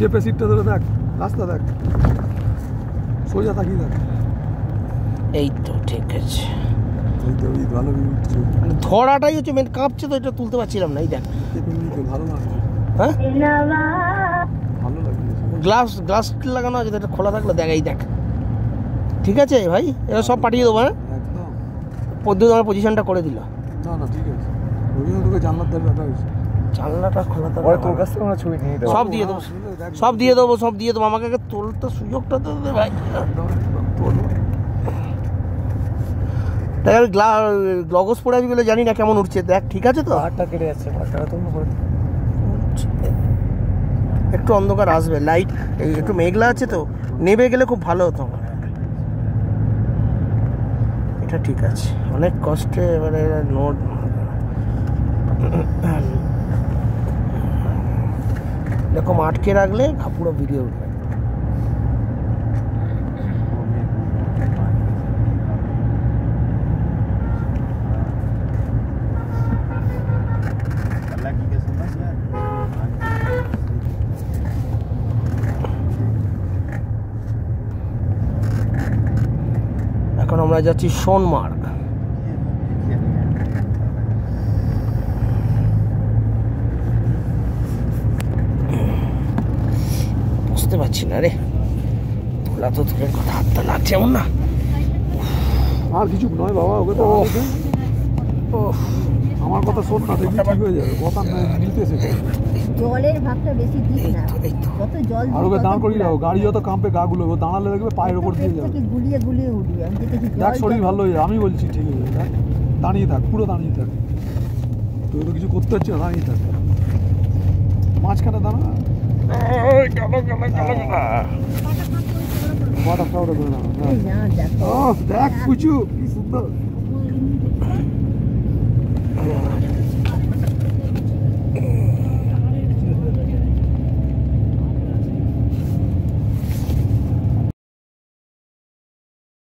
চেপে সিটটা ধরে দেখ, রাস্তা দেখ, সোজা তাকিয়ে দেখ। এই তো ঠিক আছে, ভালো ধরাটাই হচ্ছে মেন, কাঁপছে তো, এটা তুলতে পারছিলাম না। এই দেখ ভালো লাগছে, হ্যাঁ ভালো লাগছে। গ্লাস লাগানো আছে, এটা খোলা থাকলে দেখ। এই দেখ ঠিক আছে ভাই, এবার সব পাঠিয়ে দেবো। হ্যাঁ একদম পদ্ধতি আমার পজিশনটা করে দিল। না না ঠিক আছে, ওই জন্য তোকে জানলার ধারে রাখা হয়েছে। জানলাটা খোলা থাকলে তোর কাছ থেকে আমরা ছবি নিয়ে দেবো, সব দিয়ে দেবো, সব দিয়ে দেবো। আমাকে তোলতে সুযোগটা তো দে ভাই। দেখ আমি গ্লগস পরে আছি বলে জানি না কেমন উঠছে। দেখ ঠিক আছে তো, পাহাড়টা কেটে যাচ্ছে, পাহাড়টা তো একটু অন্ধকার আসবে, লাইট একটু মেঘলা আছে তো, নেমে গেলে খুব ভালো হতো। এটা ঠিক আছে, অনেক কষ্টে এবারে নোট দেখো আটকে রাখলে পুরো ভিডিও উঠবে। এখন আমরা যাচ্ছি সোনমার্গ। বুঝতে পারছি না রে, তোলা তো দূরের কথা, হাতটা লাগছে এমন না। আর কিছু নয় বাবা, ওকে তো আমার কথা শোন না, দেখবি ঠিক হয়ে যাবে। কথা নিতেছে, জলের ভাগটা বেশি দিস না, কত জল আর ওকে দাঁড় করিয়ে দাও, গাড়ি যত কাঁপে গাগুলো, ও দাঁড়ালে দেখবে পায়ের ওপর দিয়ে যাবে, গুলিয়ে গুলিয়ে উঠবে। আমি দেখি দেখ শরীর ভালো হয়ে যাবে, আমি বলছি ঠিক হয়ে যাবে। দেখ দাঁড়িয়ে থাক, পুরো দাঁড়িয়ে থাক, তুই তো কিছু করতে হচ্ছে না, দাঁড়িয়ে থাক, মাঝখানে দাঁড়া, দেখ পুচু কি সুন্দর।